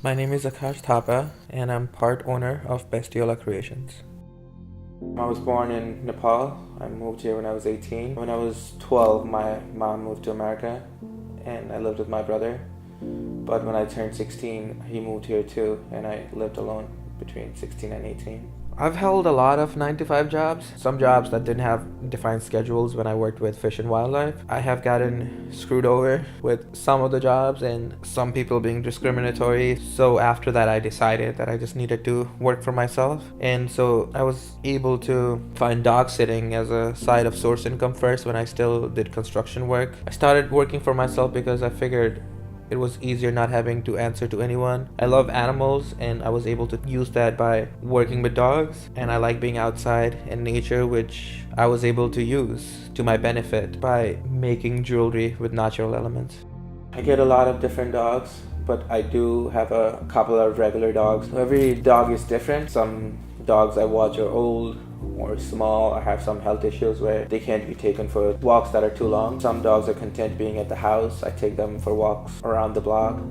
My name is Akash Thapa, and I'm part owner of Bestiola Creations. I was born in Nepal. I moved here when I was 18. When I was 12, my mom moved to America, and I lived with my brother. But when I turned 16, he moved here too, and I lived alone between 16 and 18. I've held a lot of 9-to-5 jobs, some jobs that didn't have defined schedules when I worked with Fish and Wildlife. I have gotten screwed over with some of the jobs and some people being discriminatory. So after that, I decided that I just needed to work for myself. And so I was able to find dog sitting as a side of source income first when I still did construction work. I started working for myself because I figured it was easier not having to answer to anyone. I love animals and I was able to use that by working with dogs, and I like being outside in nature, which I was able to use to my benefit by making jewelry with natural elements. I get a lot of different dogs, but I do have a couple of regular dogs. Every dog is different. Some dogs I watch are old or small or have some health issues where they can't be taken for walks that are too long. Some dogs are content being at the house. I take them for walks around the block,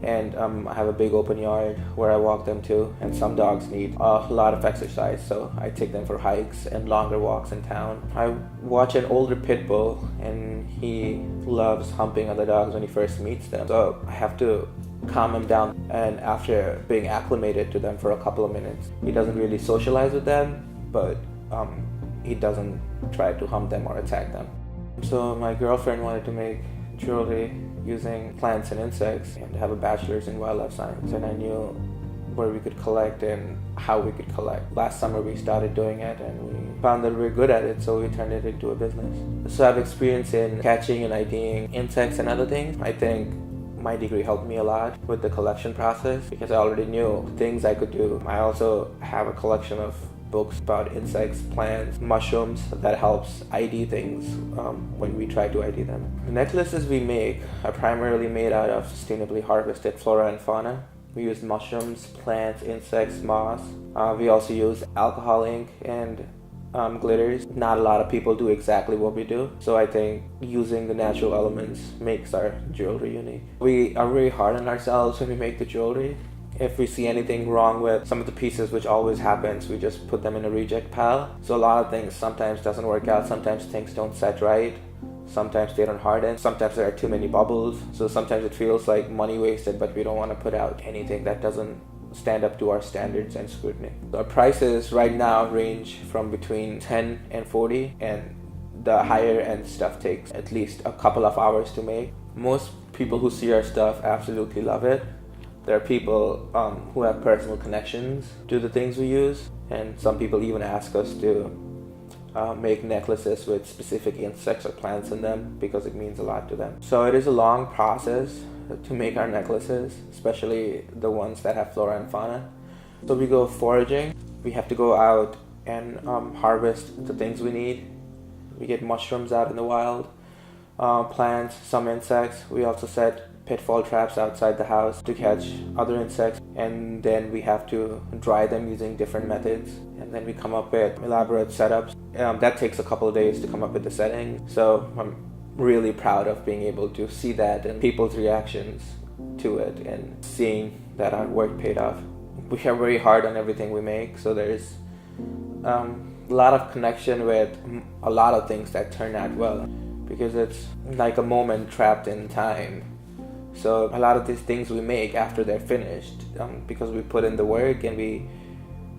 and I have a big open yard where I walk them to. And some dogs need a lot of exercise, so I take them for hikes and longer walks in town. I watch an older pit bull, and he loves humping other dogs when he first meets them, so I have to calm him down. And after being acclimated to them for a couple of minutes, he doesn't really socialize with them, but he doesn't try to hump them or attack them. So my girlfriend wanted to make jewelry using plants and insects and have a bachelor's in wildlife science, and I knew where we could collect and how we could collect. Last summer we started doing it and we found that we were good at it, so we turned it into a business. So I have experience in catching and IDing insects and other things. I think my degree helped me a lot with the collection process because I already knew things I could do. I also have a collection of books about insects, plants, mushrooms that helps ID things when we try to ID them. The necklaces we make are primarily made out of sustainably harvested flora and fauna. We use mushrooms, plants, insects, moss. We also use alcohol ink and glitters. Not a lot of people do exactly what we do, so I think using the natural elements makes our jewelry unique. We are very hard on ourselves when we make the jewelry. If we see anything wrong with some of the pieces, which always happens, we just put them in a reject pile. So a lot of things sometimes doesn't work out, sometimes things don't set right, sometimes they don't harden, sometimes there are too many bubbles. So sometimes it feels like money wasted, but we don't want to put out anything that doesn't stand up to our standards and scrutiny. Our prices right now range from between 10 and 40, and the higher end stuff takes at least a couple of hours to make. Most people who see our stuff absolutely love it. There are people who have personal connections to the things we use, and some people even ask us to make necklaces with specific insects or plants in them because it means a lot to them. So it is a long process to make our necklaces, especially the ones that have flora and fauna. So we go foraging. We have to go out and harvest the things we need. We get mushrooms out in the wild, plants, some insects. We also set pitfall traps outside the house to catch other insects, and then we have to dry them using different methods, and then we come up with elaborate setups. That takes a couple of days to come up with the settings, so I'm really proud of being able to see that and people's reactions to it and seeing that our work paid off. We are very hard on everything we make, so there's a lot of connection with a lot of things that turn out well, because it's like a moment trapped in time. So a lot of these things we make after they're finished, because we put in the work and we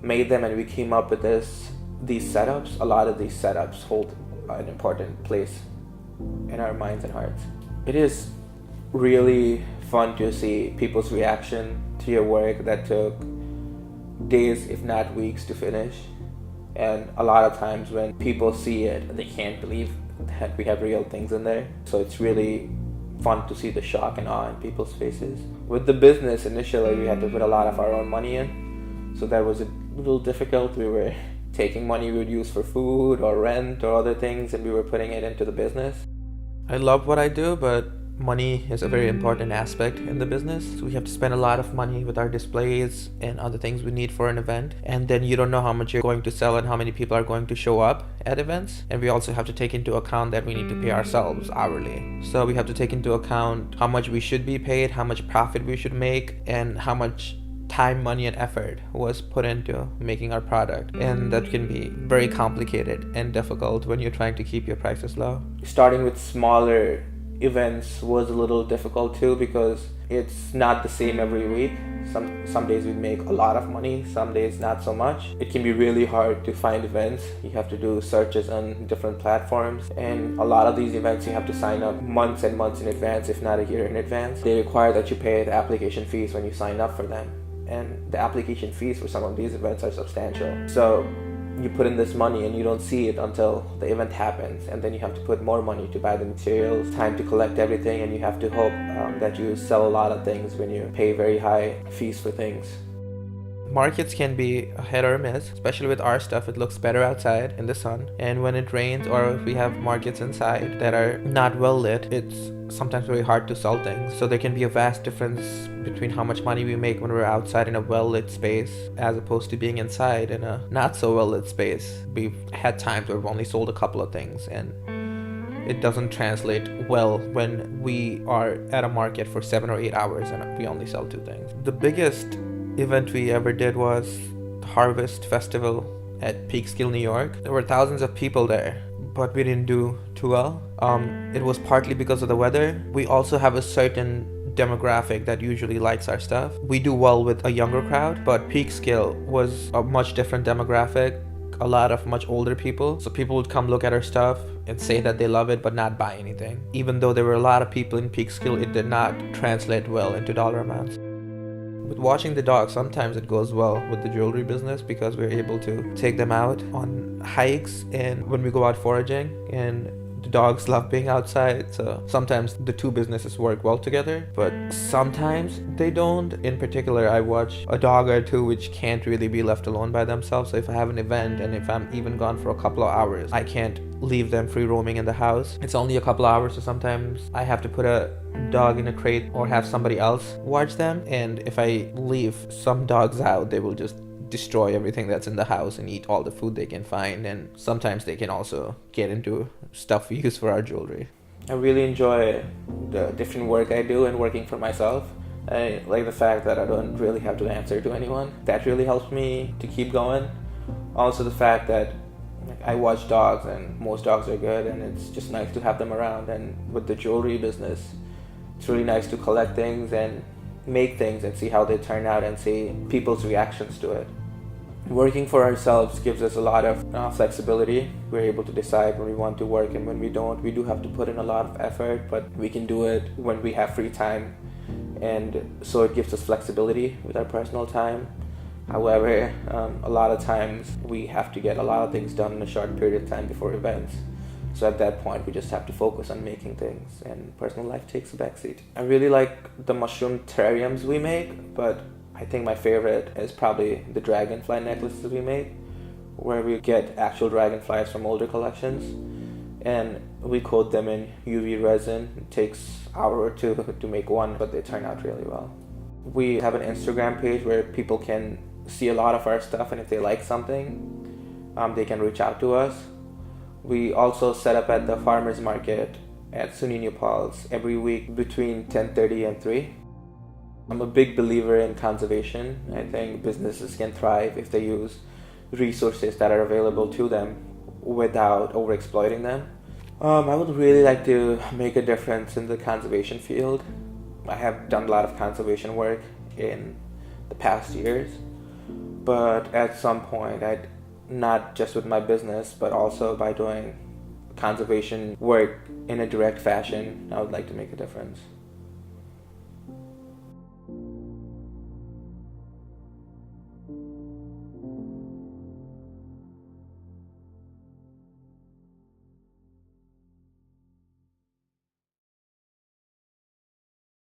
made them and we came up with these setups, a lot of these setups hold an important place in our minds and hearts. It is really fun to see people's reaction to your work that took days, if not weeks, to finish. And a lot of times when people see it, they can't believe that we have real things in there. So it's really fun to see the shock and awe in people's faces. With the business, initially we had to put a lot of our own money in, so that was a little difficult. We were taking money we would use for food or rent or other things, and we were putting it into the business. I love what I do, but money is a very important aspect in the business. So we have to spend a lot of money with our displays and other things we need for an event. And then you don't know how much you're going to sell and how many people are going to show up at events. And we also have to take into account that we need to pay ourselves hourly. So we have to take into account how much we should be paid, how much profit we should make, and how much time, money, and effort was put into making our product. And that can be very complicated and difficult when you're trying to keep your prices low. Starting with smaller events was a little difficult too, because it's not the same every week. Some days we make a lot of money, some days not so much. It can be really hard to find events. You have to do searches on different platforms, and a lot of these events you have to sign up months and months in advance, if not a year in advance. They require that you pay the application fees when you sign up for them, and the application fees for some of these events are substantial. So you put in this money and you don't see it until the event happens, and then you have to put more money to buy the materials, time to collect everything, and you have to hope that you sell a lot of things when you pay very high fees for things. Markets can be a hit or miss, especially with our stuff. It looks better outside in the sun, and when it rains or if we have markets inside that are not well lit, it's sometimes very hard to sell things. So there can be a vast difference between how much money we make when we're outside in a well lit space as opposed to being inside in a not so well lit space. We've had times where we've only sold a couple of things, and it doesn't translate well when we are at a market for 7 or 8 hours and we only sell 2 things. The biggest event we ever did was the Harvest Festival at Peekskill, New York. There were thousands of people there, but we didn't do too well. It was partly because of the weather. We also have a certain demographic that usually likes our stuff. We do well with a younger crowd, but Peekskill was a much different demographic. A lot of much older people. So people would come look at our stuff and say that they love it but not buy anything. Even though there were a lot of people in Peekskill, it did not translate well into dollar amounts. With watching the dogs, sometimes it goes well with the jewelry business because we're able to take them out on hikes and when we go out foraging, and the dogs love being outside. So sometimes the two businesses work well together, but sometimes they don't. In particular, I watch a dog or two which can't really be left alone by themselves. So if I have an event and if I'm even gone for a couple of hours, I can't leave them free roaming in the house. It's only a couple of hours, so sometimes I have to put a dog in a crate or have somebody else watch them. And if I leave some dogs out, they will just destroy everything that's in the house and eat all the food they can find, and sometimes they can also get into stuff we use for our jewelry. I really enjoy the different work I do and working for myself. I like the fact that I don't really have to answer to anyone. That really helps me to keep going. Also the fact that I watch dogs and most dogs are good, and it's just nice to have them around. And with the jewelry business, it's really nice to collect things and make things and see how they turn out and see people's reactions to it. Working for ourselves gives us a lot of flexibility. We're able to decide when we want to work and when we don't. We do have to put in a lot of effort, but we can do it when we have free time, and so it gives us flexibility with our personal time. However, a lot of times we have to get a lot of things done in a short period of time before events. So at that point, we just have to focus on making things, and personal life takes a backseat. I really like the mushroom terrariums we make, but I think my favorite is probably the dragonfly necklaces we make, where we get actual dragonflies from older collections, and we coat them in UV resin. It takes an hour or two to make one, but they turn out really well. We have an Instagram page where people can see a lot of our stuff, and if they like something, they can reach out to us. We also set up at the farmers market at SUNY New Paltz every week between 10:30 and 3. I'm a big believer in conservation. I think businesses can thrive if they use resources that are available to them without overexploiting them. I would really like to make a difference in the conservation field. I have done a lot of conservation work in the past years, but at some point not just with my business, but also by doing conservation work in a direct fashion, I would like to make a difference.